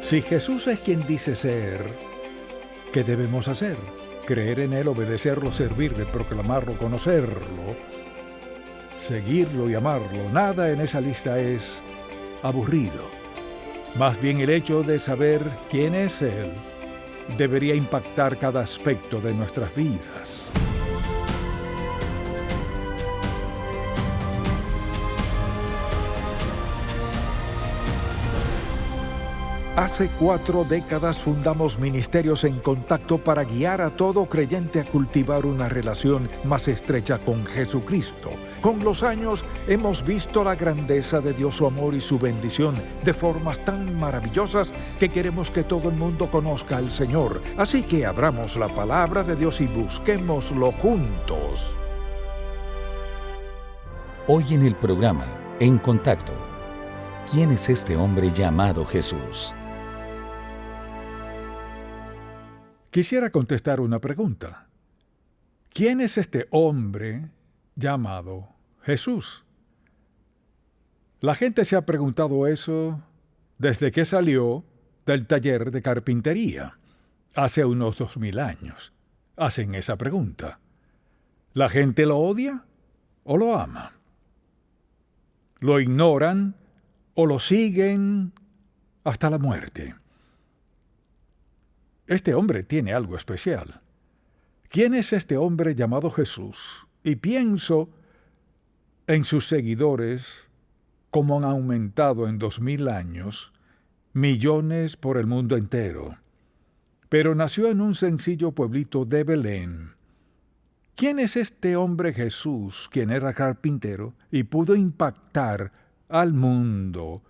Si Jesús es quien dice ser, ¿qué debemos hacer? Creer en Él, obedecerlo, servirle, proclamarlo, conocerlo, seguirlo y amarlo. Nada en esa lista es aburrido. Más bien el hecho de saber quién es Él debería impactar cada aspecto de nuestras vidas. Hace 4 décadas fundamos Ministerios en Contacto para guiar a todo creyente a cultivar una relación más estrecha con Jesucristo. Con los años hemos visto la grandeza de Dios, su amor y su bendición de formas tan maravillosas que queremos que todo el mundo conozca al Señor. Así que abramos la palabra de Dios y busquémoslo juntos. Hoy en el programa En Contacto, ¿quién es este hombre llamado Jesús? Quisiera contestar una pregunta. ¿Quién es este hombre llamado Jesús? La gente se ha preguntado eso desde que salió del taller de carpintería, hace unos 2000 años. Hacen esa pregunta. ¿La gente lo odia o lo ama? ¿Lo ignoran o lo siguen hasta la muerte? Este hombre tiene algo especial. ¿Quién es este hombre llamado Jesús? Y pienso en sus seguidores, como han aumentado en 2000 años, millones por el mundo entero. Pero nació en un sencillo pueblito de Belén. ¿Quién es este hombre Jesús, quien era carpintero y pudo impactar al mundo?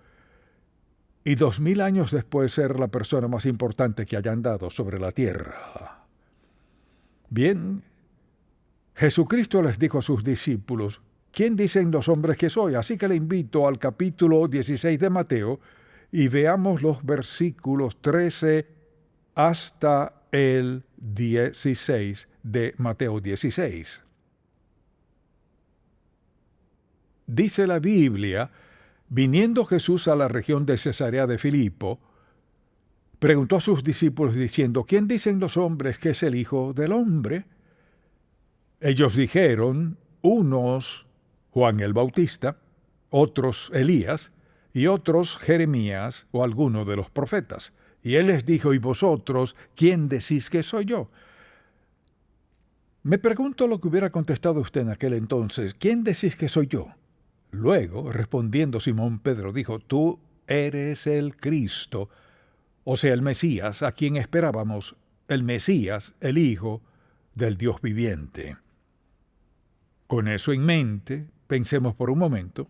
Y 2000 años después ser la persona más importante que haya andado sobre la tierra. Bien, Jesucristo les dijo a sus discípulos, ¿quién dicen los hombres que soy? Así que le invito al capítulo 16 de Mateo y veamos los versículos 13 hasta el 16 de Mateo 16. Dice la Biblia: viniendo Jesús a la región de Cesarea de Filipo, preguntó a sus discípulos diciendo, ¿quién dicen los hombres que es el Hijo del Hombre? Ellos dijeron, unos Juan el Bautista, otros Elías, y otros Jeremías o alguno de los profetas. Y él les dijo, ¿y vosotros quién decís que soy yo? Me pregunto lo que hubiera contestado usted en aquel entonces, ¿quién decís que soy yo? Luego, respondiendo Simón Pedro, dijo, tú eres el Cristo, o sea, el Mesías, a quien esperábamos, el Mesías, el Hijo del Dios viviente. Con eso en mente, pensemos por un momento,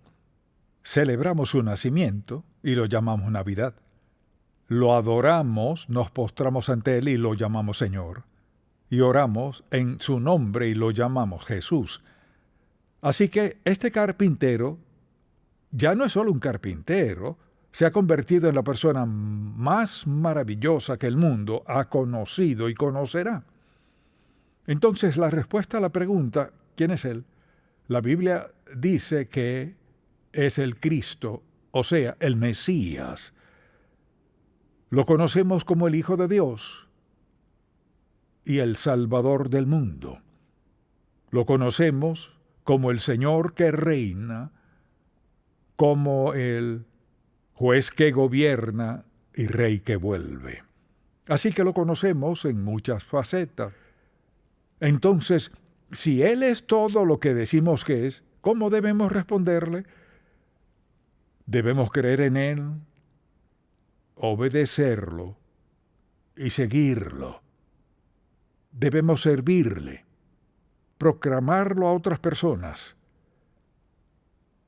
celebramos su nacimiento y lo llamamos Navidad. Lo adoramos, nos postramos ante Él y lo llamamos Señor. Y oramos en su nombre y lo llamamos Jesús. Así que este carpintero ya no es solo un carpintero, se ha convertido en la persona más maravillosa que el mundo ha conocido y conocerá. Entonces, la respuesta a la pregunta, ¿quién es Él? La Biblia dice que es el Cristo, o sea, el Mesías. Lo conocemos como el Hijo de Dios y el Salvador del mundo. Lo conocemos como el Señor que reina, como el juez que gobierna y rey que vuelve. Así que lo conocemos en muchas facetas. Entonces, si Él es todo lo que decimos que es, ¿cómo debemos responderle? Debemos creer en Él, obedecerlo y seguirlo. Debemos servirle, proclamarlo a otras personas.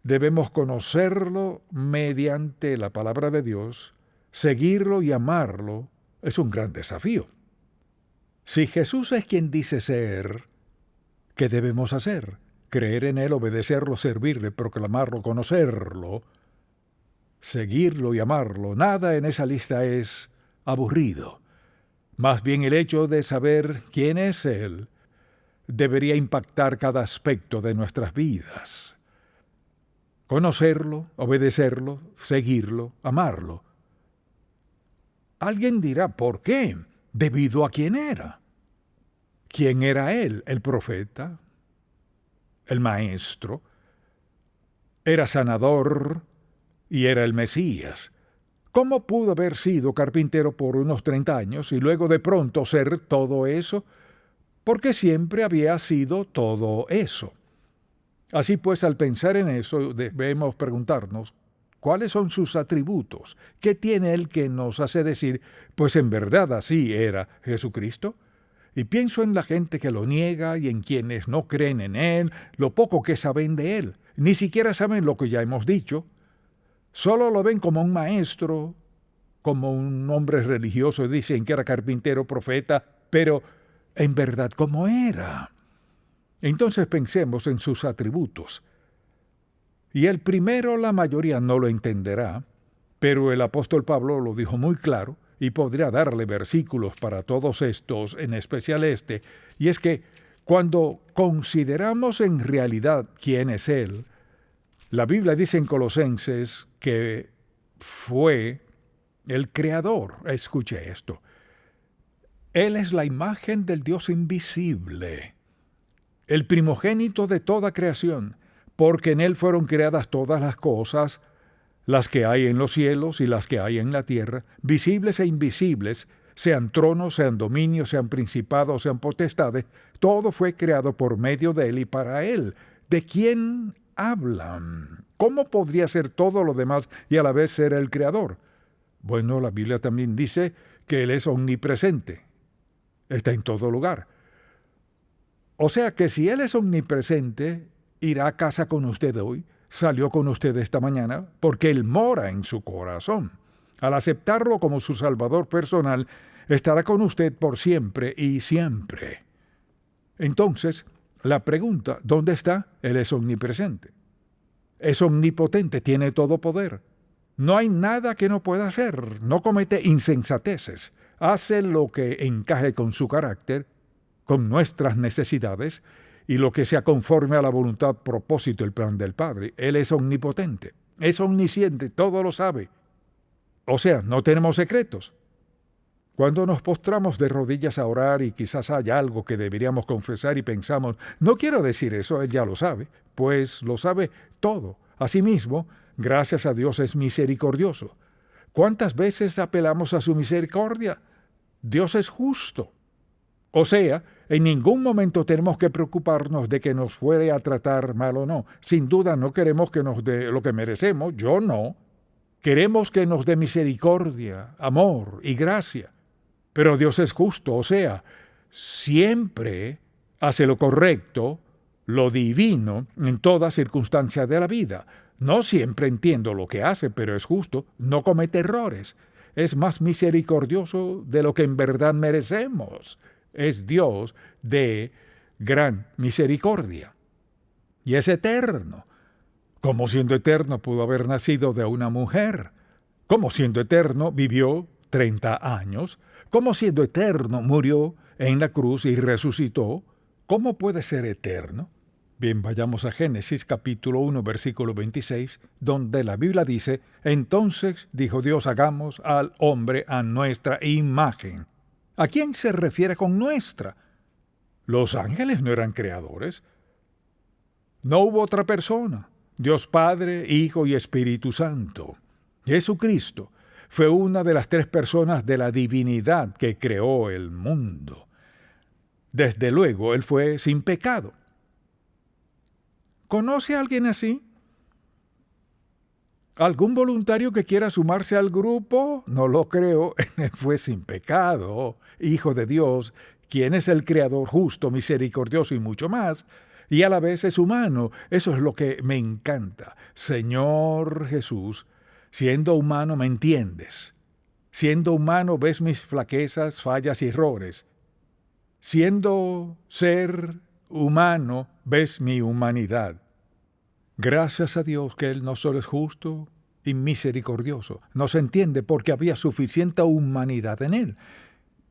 Debemos conocerlo mediante la palabra de Dios, seguirlo y amarlo. Es un gran desafío. Si Jesús es quien dice ser, ¿qué debemos hacer? Creer en Él, obedecerlo, servirle, proclamarlo, conocerlo, seguirlo y amarlo. Nada en esa lista es aburrido. Más bien el hecho de saber quién es Él debería impactar cada aspecto de nuestras vidas. Conocerlo, obedecerlo, seguirlo, amarlo. Alguien dirá, ¿por qué? Debido a quién era. ¿Quién era él? El profeta, el maestro, era sanador y era el Mesías. ¿Cómo pudo haber sido carpintero por unos 30 años y luego de pronto ser todo eso? Porque siempre había sido todo eso. Así pues, al pensar en eso, debemos preguntarnos, ¿cuáles son sus atributos? ¿Qué tiene él que nos hace decir, pues en verdad así era Jesucristo? Y pienso en la gente que lo niega y en quienes no creen en él, lo poco que saben de él. Ni siquiera saben lo que ya hemos dicho. Solo lo ven como un maestro, como un hombre religioso, dicen que era carpintero, profeta, pero en verdad, ¿cómo era? Entonces pensemos en sus atributos. Y el primero la mayoría no lo entenderá, pero el apóstol Pablo lo dijo muy claro y podría darle versículos para todos estos, en especial este, y es que cuando consideramos en realidad quién es Él, la Biblia dice en Colosenses que fue el Creador. Escuche esto. Él es la imagen del Dios invisible, el primogénito de toda creación, porque en Él fueron creadas todas las cosas, las que hay en los cielos y las que hay en la tierra, visibles e invisibles, sean tronos, sean dominios, sean principados, sean potestades, todo fue creado por medio de Él y para Él. ¿De quién hablan? ¿Cómo podría ser todo lo demás y a la vez ser el Creador? Bueno, la Biblia también dice que Él es omnipresente. Está en todo lugar. O sea que si Él es omnipresente, irá a casa con usted hoy, salió con usted esta mañana, porque Él mora en su corazón. Al aceptarlo como su Salvador personal, estará con usted por siempre y siempre. Entonces, la pregunta, ¿dónde está? Él es omnipresente. Es omnipotente, tiene todo poder. No hay nada que no pueda hacer, no comete insensateces, hace lo que encaje con su carácter, con nuestras necesidades, y lo que sea conforme a la voluntad, propósito, el plan del Padre. Él es omnipotente, es omnisciente, todo lo sabe. O sea, no tenemos secretos. Cuando nos postramos de rodillas a orar y quizás haya algo que deberíamos confesar y pensamos, no quiero decir eso, Él ya lo sabe, pues lo sabe todo. Asimismo, gracias a Dios es misericordioso. ¿Cuántas veces apelamos a su misericordia? Dios es justo. O sea, en ningún momento tenemos que preocuparnos de que nos fuere a tratar mal o no. Sin duda no queremos que nos dé lo que merecemos, yo no. Queremos que nos dé misericordia, amor y gracia. Pero Dios es justo, o sea, siempre hace lo correcto, lo divino, en toda circunstancia de la vida. No siempre entiendo lo que hace, pero es justo, no comete errores. Es más misericordioso de lo que en verdad merecemos. Es Dios de gran misericordia. Y es eterno. ¿Cómo siendo eterno pudo haber nacido de una mujer? ¿Cómo siendo eterno vivió 30 años? ¿Cómo siendo eterno murió en la cruz y resucitó? ¿Cómo puede ser eterno? Bien, vayamos a Génesis capítulo 1, versículo 26, donde la Biblia dice, entonces dijo Dios, hagamos al hombre a nuestra imagen. ¿A quién se refiere con nuestra? Los ángeles no eran creadores. No hubo otra persona. Dios Padre, Hijo y Espíritu Santo. Jesucristo fue una de las 3 personas de la divinidad que creó el mundo. Desde luego, Él fue sin pecado. ¿Conoce a alguien así? ¿Algún voluntario que quiera sumarse al grupo? No lo creo. Él fue sin pecado, Hijo de Dios, quien es el Creador justo, misericordioso y mucho más, y a la vez es humano. Eso es lo que me encanta. Señor Jesús, siendo humano me entiendes. Siendo humano ves mis flaquezas, fallas y errores. Siendo ser humano ves mi humanidad. Gracias a Dios que Él no solo es justo y misericordioso, nos entiende porque había suficiente humanidad en Él,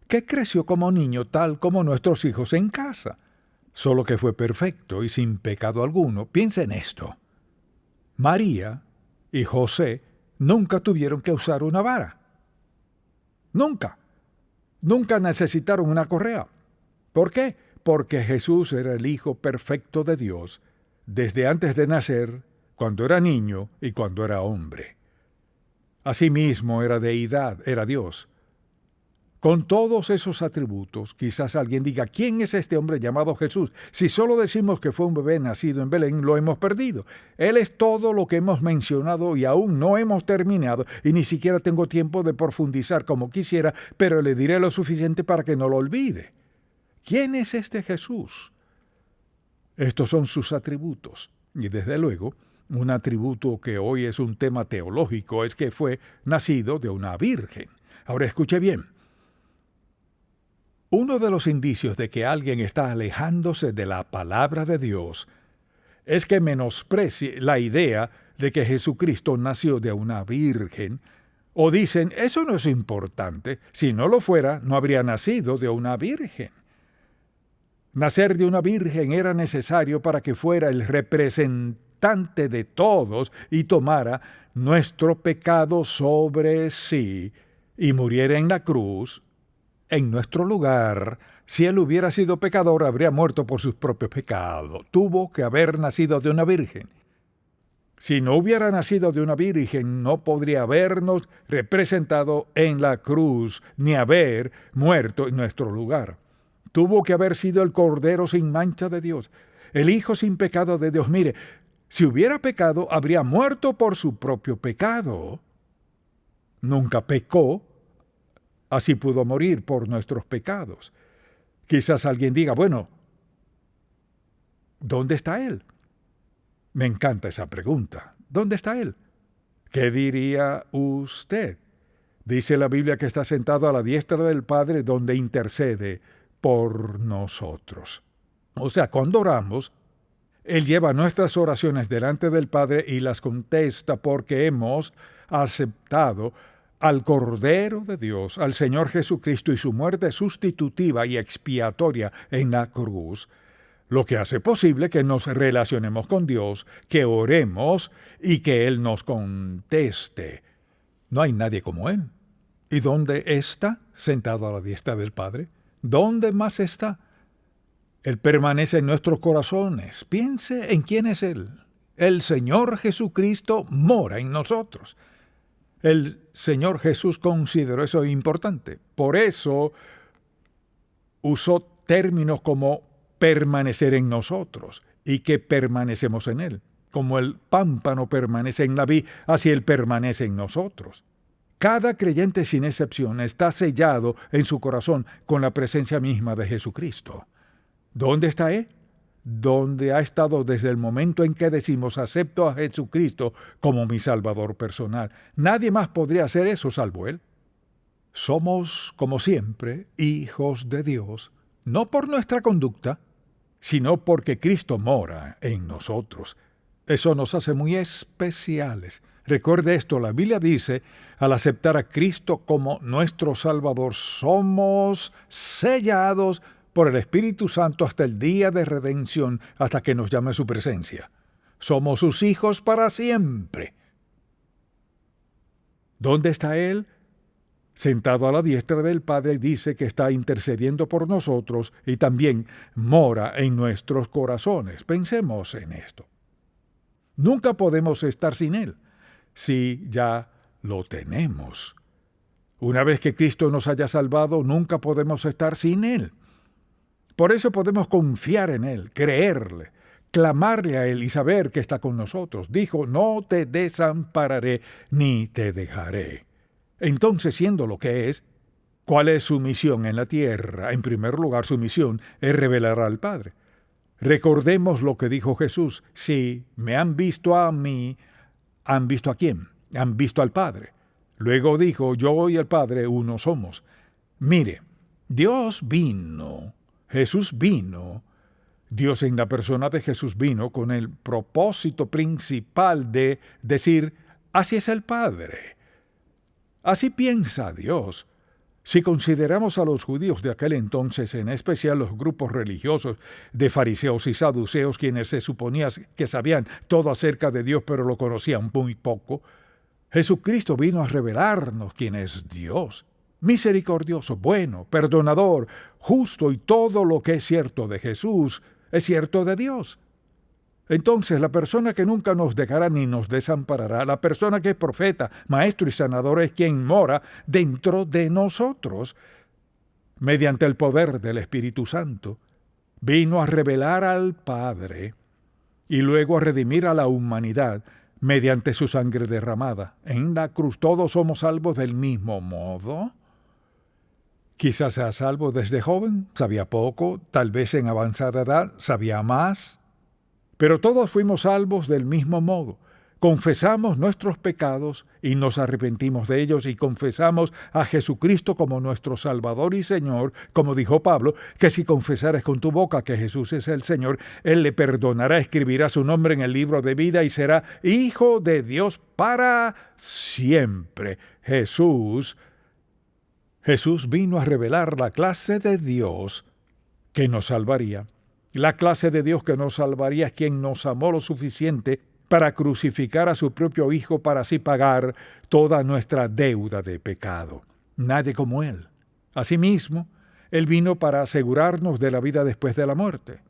que creció como niño tal como nuestros hijos en casa, solo que fue perfecto y sin pecado alguno. Piensa en esto. María y José nunca tuvieron que usar una vara. Nunca. Nunca necesitaron una correa. ¿Por qué? Porque Jesús era el Hijo perfecto de Dios desde antes de nacer, cuando era niño y cuando era hombre. Asimismo era deidad, era Dios. Con todos esos atributos, quizás alguien diga, ¿quién es este hombre llamado Jesús? Si solo decimos que fue un bebé nacido en Belén, lo hemos perdido. Él es todo lo que hemos mencionado y aún no hemos terminado, y ni siquiera tengo tiempo de profundizar como quisiera, pero le diré lo suficiente para que no lo olvide. ¿Quién es este Jesús? Estos son sus atributos. Y desde luego, un atributo que hoy es un tema teológico es que fue nacido de una virgen. Ahora escuche bien. Uno de los indicios de que alguien está alejándose de la palabra de Dios es que menosprecie la idea de que Jesucristo nació de una virgen, o dicen, eso no es importante, si no lo fuera, no habría nacido de una virgen. Nacer de una virgen era necesario para que fuera el representante de todos y tomara nuestro pecado sobre sí y muriera en la cruz en nuestro lugar. Si él hubiera sido pecador, habría muerto por sus propios pecados. Tuvo que haber nacido de una virgen. Si no hubiera nacido de una virgen, no podría habernos representado en la cruz, ni haber muerto en nuestro lugar. Tuvo que haber sido el Cordero sin mancha de Dios, el Hijo sin pecado de Dios. Mire, si hubiera pecado, habría muerto por su propio pecado. Nunca pecó, así pudo morir por nuestros pecados. Quizás alguien diga, bueno, ¿dónde está Él? Me encanta esa pregunta. ¿Dónde está Él? ¿Qué diría usted? Dice la Biblia que está sentado a la diestra del Padre donde intercede por nosotros. O sea, cuando oramos, Él lleva nuestras oraciones delante del Padre y las contesta porque hemos aceptado al Cordero de Dios, al Señor Jesucristo y su muerte sustitutiva y expiatoria en la cruz, lo que hace posible que nos relacionemos con Dios, que oremos y que Él nos conteste. No hay nadie como Él. ¿Y dónde está? Sentado a la diestra del Padre. ¿Dónde más está? Él permanece en nuestros corazones. Piense en quién es Él. El Señor Jesucristo mora en nosotros. El Señor Jesús consideró eso importante. Por eso usó términos como permanecer en nosotros y que permanecemos en Él. Como el pámpano permanece en la vid, así Él permanece en nosotros. Cada creyente sin excepción está sellado en su corazón con la presencia misma de Jesucristo. ¿Dónde está Él? Donde ha estado desde el momento en que decimos acepto a Jesucristo como mi Salvador personal. Nadie más podría hacer eso salvo Él. Somos, como siempre, hijos de Dios, no por nuestra conducta, sino porque Cristo mora en nosotros. Eso nos hace muy especiales. Recuerde esto, la Biblia dice, al aceptar a Cristo como nuestro Salvador, somos sellados por el Espíritu Santo hasta el día de redención, hasta que nos llame su presencia. Somos sus hijos para siempre. ¿Dónde está Él? Sentado a la diestra del Padre, dice que está intercediendo por nosotros y también mora en nuestros corazones. Pensemos en esto. Nunca podemos estar sin Él, si ya lo tenemos. Una vez que Cristo nos haya salvado, nunca podemos estar sin Él. Por eso podemos confiar en Él, creerle, clamarle a Él y saber que está con nosotros. Dijo, no te desampararé ni te dejaré. Entonces, siendo lo que es, ¿cuál es su misión en la tierra? En primer lugar, su misión es revelar al Padre. Recordemos lo que dijo Jesús. Si me han visto a mí, ¿han visto a quién? Han visto al Padre. Luego dijo, yo y el Padre uno somos. Mire, Dios vino, Jesús vino, Dios en la persona de Jesús vino con el propósito principal de decir, así es el Padre. Así piensa Dios. Si consideramos a los judíos de aquel entonces, en especial los grupos religiosos de fariseos y saduceos, quienes se suponía que sabían todo acerca de Dios, pero lo conocían muy poco, Jesucristo vino a revelarnos quién es Dios. misericordioso, bueno, perdonador, justo, y todo lo que es cierto de Jesús es cierto de Dios. Entonces, la persona que nunca nos dejará ni nos desamparará, la persona que es profeta, maestro y sanador, es quien mora dentro de nosotros, mediante el poder del Espíritu Santo. Vino a revelar al Padre y luego a redimir a la humanidad mediante su sangre derramada. En la cruz todos somos salvos del mismo modo. Quizás sea salvo desde joven, sabía poco, tal vez en avanzada edad sabía más. Pero todos fuimos salvos del mismo modo. Confesamos nuestros pecados y nos arrepentimos de ellos y confesamos a Jesucristo como nuestro Salvador y Señor, como dijo Pablo, que si confesares con tu boca que Jesús es el Señor, Él le perdonará, escribirá su nombre en el libro de vida y será hijo de Dios para siempre. Jesús vino a revelar la clase de Dios que nos salvaría. La clase de Dios que nos salvaría es quien nos amó lo suficiente para crucificar a su propio Hijo para así pagar toda nuestra deuda de pecado. Nadie como Él. Asimismo, Él vino para asegurarnos de la vida después de la muerte.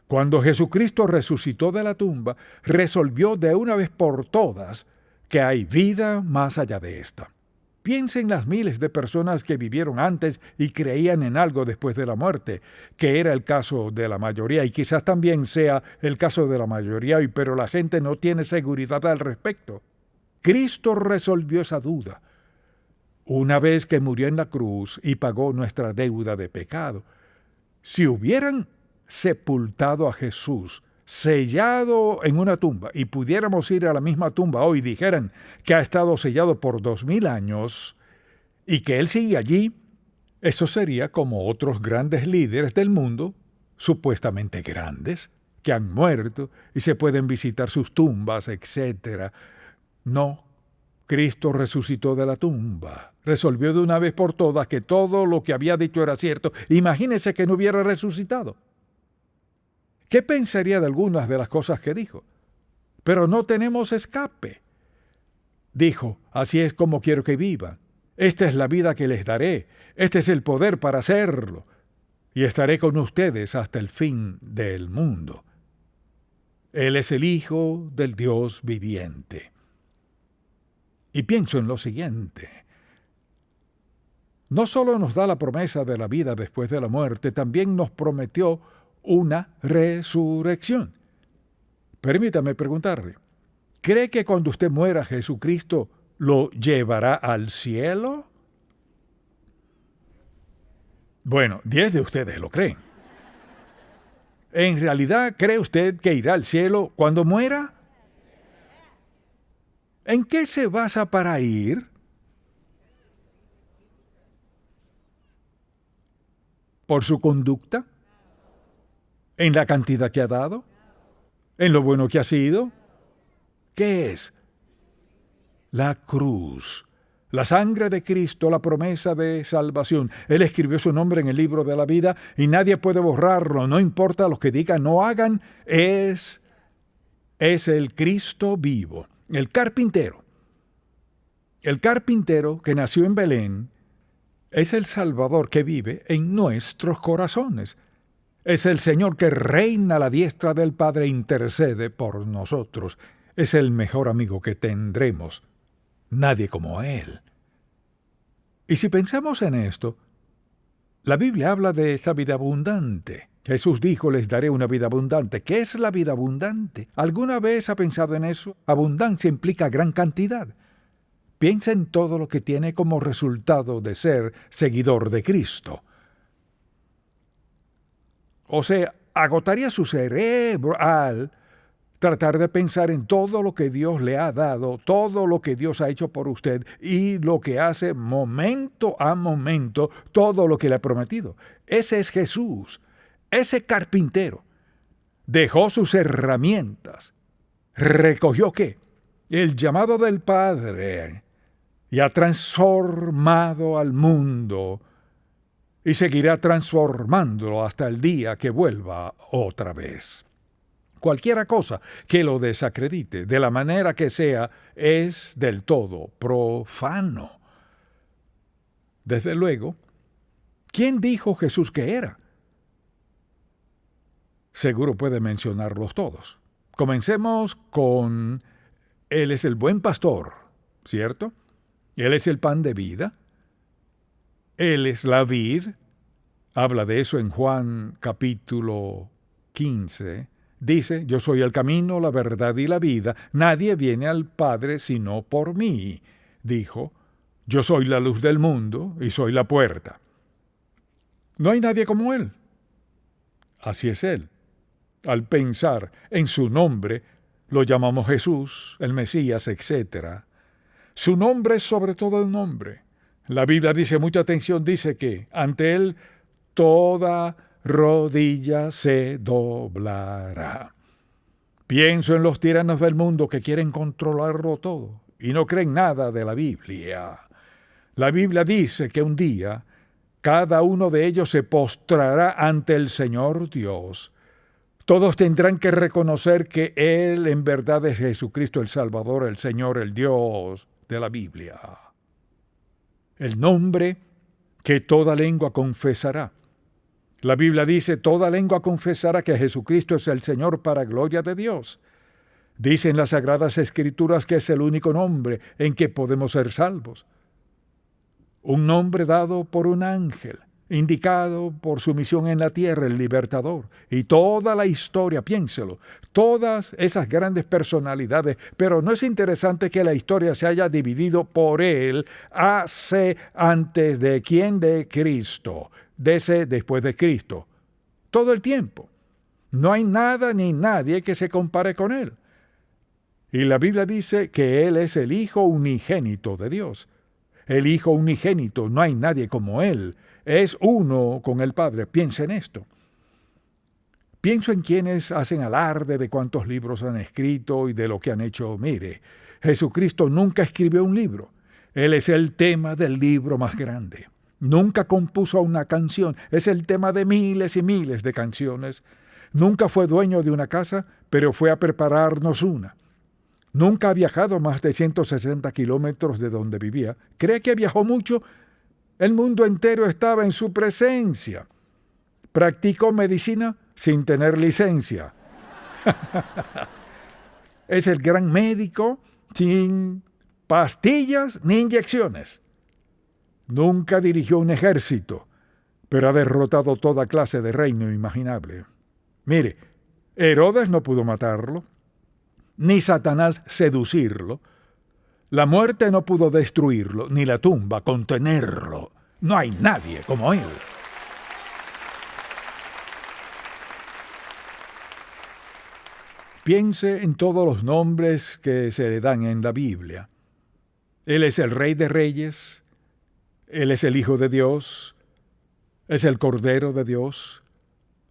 Cuando Jesucristo resucitó de la tumba, resolvió de una vez por todas que hay vida más allá de esta. Piensen las miles de personas que vivieron antes y creían en algo después de la muerte, que era el caso de la mayoría y quizás también sea el caso de la mayoría hoy, pero la gente no tiene seguridad al respecto. Cristo resolvió esa duda una vez que murió en la cruz y pagó nuestra deuda de pecado. Si hubieran sepultado a Jesús, sellado en una tumba, y pudiéramos ir a la misma tumba hoy y dijeran que ha estado sellado por 2000 años y que Él sigue allí, eso sería como otros grandes líderes del mundo, supuestamente grandes, que han muerto y se pueden visitar sus tumbas, etc. No, Cristo resucitó de la tumba, resolvió de una vez por todas que todo lo que había dicho era cierto. Imagínese que no hubiera resucitado. ¿Qué pensaría de algunas de las cosas que dijo? Pero no tenemos escape. Dijo, así es como quiero que vivan. Esta es la vida que les daré. Este es el poder para hacerlo. Y estaré con ustedes hasta el fin del mundo. Él es el Hijo del Dios viviente. Y pienso en lo siguiente. No solo nos da la promesa de la vida después de la muerte, también nos prometió una resurrección. Permítame preguntarle, ¿cree que cuando usted muera Jesucristo lo llevará al cielo? Bueno, 10 de ustedes lo creen. ¿En realidad cree usted que irá al cielo cuando muera? ¿En qué se basa para ir? ¿Por su conducta? ¿En la cantidad que ha dado? ¿En lo bueno que ha sido? ¿Qué es? La cruz, la sangre de Cristo, la promesa de salvación. Él escribió su nombre en el libro de la vida y nadie puede borrarlo, no importa lo que digan, no hagan. Es el Cristo vivo, el carpintero. El carpintero que nació en Belén es el Salvador que vive en nuestros corazones. Es el Señor que reina a la diestra del Padre e intercede por nosotros. Es el mejor amigo que tendremos. Nadie como Él. Y si pensamos en esto, la Biblia habla de esta vida abundante. Jesús dijo, les daré una vida abundante. ¿Qué es la vida abundante? ¿Alguna vez ha pensado en eso? Abundancia implica gran cantidad. Piensa en todo lo que tiene como resultado de ser seguidor de Cristo. O sea, agotaría su cerebro al tratar de pensar en todo lo que Dios le ha dado, todo lo que Dios ha hecho por usted y lo que hace momento a momento, todo lo que le ha prometido. Ese es Jesús, ese carpintero. Dejó sus herramientas, recogió ¿qué? El llamado del Padre y ha transformado al mundo y seguirá transformándolo hasta el día que vuelva otra vez. Cualquiera cosa que lo desacredite, de la manera que sea, es del todo profano. Desde luego, ¿quién dijo Jesús que era? Seguro puede mencionarlos todos. Comencemos con: Él es el buen pastor, ¿cierto? Él es el pan de vida. Él es la vid. Habla de eso en Juan capítulo 15. Dice: yo soy el camino, la verdad y la vida. Nadie viene al Padre sino por mí. Dijo: yo soy la luz del mundo y soy la puerta. No hay nadie como Él. Así es Él. Al pensar en su nombre, lo llamamos Jesús, el Mesías, etc. Su nombre es sobre todo el nombre. La Biblia dice, mucha atención, dice que ante Él toda rodilla se doblará. Pienso en los tiranos del mundo que quieren controlarlo todo y no creen nada de la Biblia. La Biblia dice que un día cada uno de ellos se postrará ante el Señor Dios. Todos tendrán que reconocer que Él en verdad es Jesucristo el Salvador, el Señor, el Dios de la Biblia. El nombre que toda lengua confesará. La Biblia dice, toda lengua confesará que Jesucristo es el Señor para gloria de Dios. Dicen las Sagradas Escrituras que es el único nombre en que podemos ser salvos. Un nombre dado por un ángel, indicado por su misión en la tierra, el libertador. Y toda la historia, piénselo, todas esas grandes personalidades. Pero ¿no es interesante que la historia se haya dividido por él antes de quién? De Cristo, después de Cristo? Todo el tiempo. No hay nada ni nadie que se compare con él. Y la Biblia dice que él es el Hijo unigénito de Dios. El Hijo unigénito, no hay nadie como Él. Es uno con el Padre. Piensa en esto. Pienso en quienes hacen alarde de cuántos libros han escrito y de lo que han hecho. Mire, Jesucristo nunca escribió un libro. Él es el tema del libro más grande. Nunca compuso una canción. Es el tema de miles y miles de canciones. Nunca fue dueño de una casa, pero fue a prepararnos una. Nunca ha viajado más de 160 kilómetros de donde vivía. ¿Cree que viajó mucho? El mundo entero estaba en su presencia. Practicó medicina sin tener licencia. Es el gran médico sin pastillas ni inyecciones. Nunca dirigió un ejército, pero ha derrotado toda clase de reino imaginable. Mire, Herodes no pudo matarlo, ni Satanás seducirlo. La muerte no pudo destruirlo, ni la tumba contenerlo. No hay nadie como Él. Piense en todos los nombres que se le dan en la Biblia. Él es el Rey de Reyes, Él es el Hijo de Dios, es el Cordero de Dios,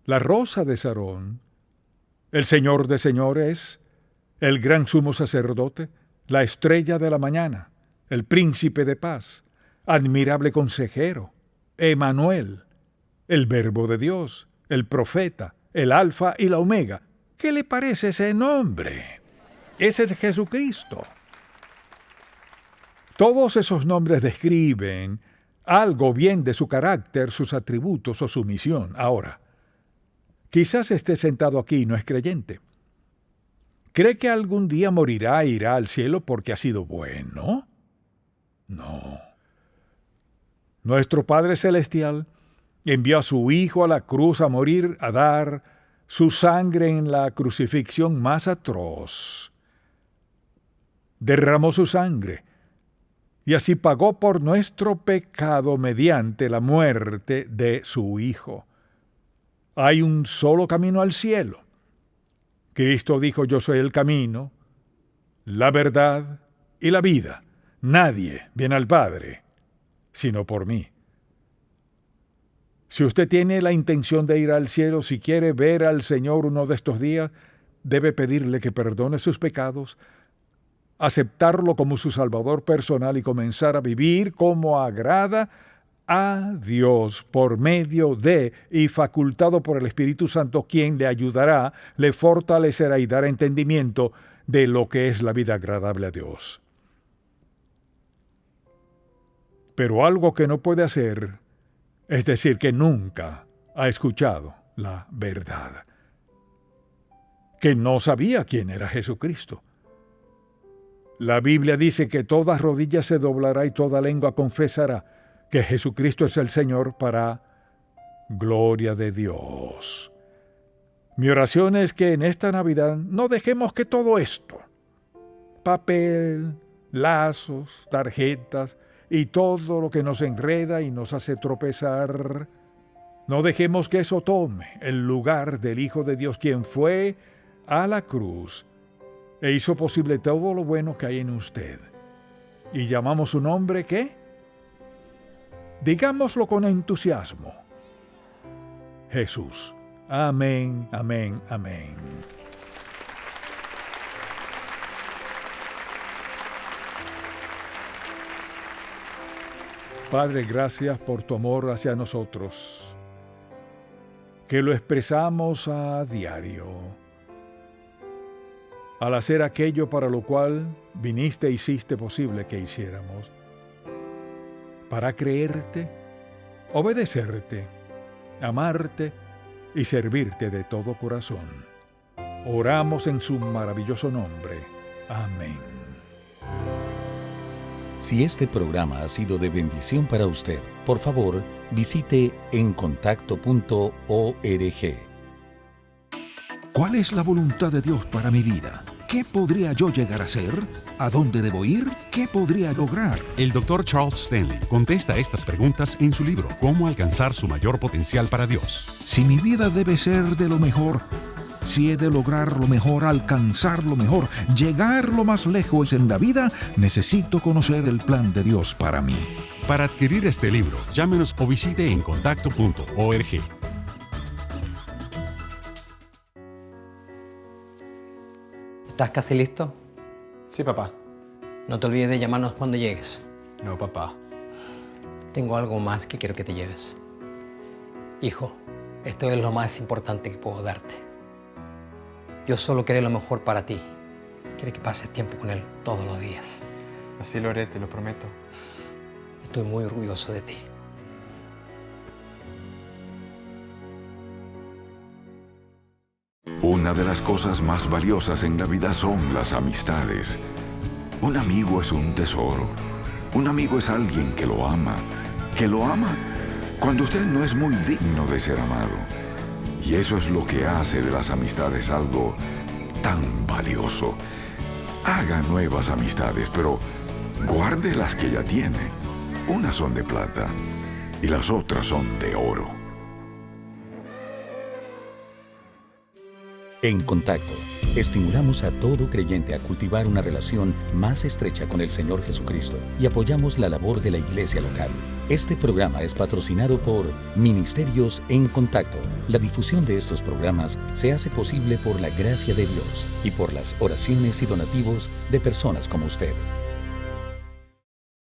la Rosa de Sarón, el Señor de Señores, el gran sumo sacerdote, la estrella de la mañana, el príncipe de paz, admirable consejero, Emanuel, el Verbo de Dios, el profeta, el Alfa y la Omega. ¿Qué le parece ese nombre? Ese es Jesucristo. Todos esos nombres describen algo bien de su carácter, sus atributos o su misión. Ahora, quizás esté sentado aquí y no es creyente. ¿Cree que algún día morirá e irá al cielo porque ha sido bueno? No. Nuestro Padre Celestial envió a su Hijo a la cruz a morir, a dar su sangre en la crucifixión más atroz. Derramó su sangre y así pagó por nuestro pecado mediante la muerte de su Hijo. Hay un solo camino al cielo. Cristo dijo, yo soy el camino, la verdad y la vida. Nadie viene al Padre, sino por mí. Si usted tiene la intención de ir al cielo, si quiere ver al Señor uno de estos días, debe pedirle que perdone sus pecados, aceptarlo como su Salvador personal y comenzar a vivir como agrada a Dios por medio de y facultado por el Espíritu Santo, quien le ayudará, le fortalecerá y dará entendimiento de lo que es la vida agradable a Dios. Pero algo que no puede hacer es decir que nunca ha escuchado la verdad, que no sabía quién era Jesucristo. La Biblia dice que toda rodilla se doblará y toda lengua confesará que Jesucristo es el Señor, para gloria de Dios. Mi oración es que en esta Navidad no dejemos que todo esto, papel, lazos, tarjetas y todo lo que nos enreda y nos hace tropezar, no dejemos que eso tome el lugar del Hijo de Dios, quien fue a la cruz e hizo posible todo lo bueno que hay en usted. Y llamamos su nombre, ¿qué? Digámoslo con entusiasmo: Jesús. Amén, amén, amén. Padre, gracias por tu amor hacia nosotros, que lo expresamos a diario, al hacer aquello para lo cual viniste e hiciste posible que hiciéramos, para creerte, obedecerte, amarte y servirte de todo corazón. Oramos en su maravilloso nombre. Amén. Si este programa ha sido de bendición para usted, por favor, visite encontacto.org. ¿Cuál es la voluntad de Dios para mi vida? ¿Qué podría yo llegar a ser? ¿A dónde debo ir? ¿Qué podría lograr? El Dr. Charles Stanley contesta estas preguntas en su libro Cómo alcanzar su mayor potencial para Dios. Si mi vida debe ser de lo mejor, si he de lograr lo mejor, alcanzar lo mejor, llegar lo más lejos en la vida, necesito conocer el plan de Dios para mí. Para adquirir este libro, llámenos o visite encontacto.org. ¿Estás casi listo? Sí, papá. No te olvides de llamarnos cuando llegues. No, papá. Tengo algo más que quiero que te lleves. Hijo, esto es lo más importante que puedo darte. Dios solo quiere lo mejor para ti. Quiere que pases tiempo con Él todos los días. Así lo haré, te lo prometo. Estoy muy orgulloso de ti. Una de las cosas más valiosas en la vida son las amistades. Un amigo es un tesoro. Un amigo es alguien que lo ama cuando usted no es muy digno de ser amado. Y eso es lo que hace de las amistades algo tan valioso. Haga nuevas amistades, pero guarde las que ya tiene. Unas son de plata y las otras son de oro. En Contacto, estimulamos a todo creyente a cultivar una relación más estrecha con el Señor Jesucristo y apoyamos la labor de la iglesia local. Este programa es patrocinado por Ministerios en Contacto. La difusión de estos programas se hace posible por la gracia de Dios y por las oraciones y donativos de personas como usted.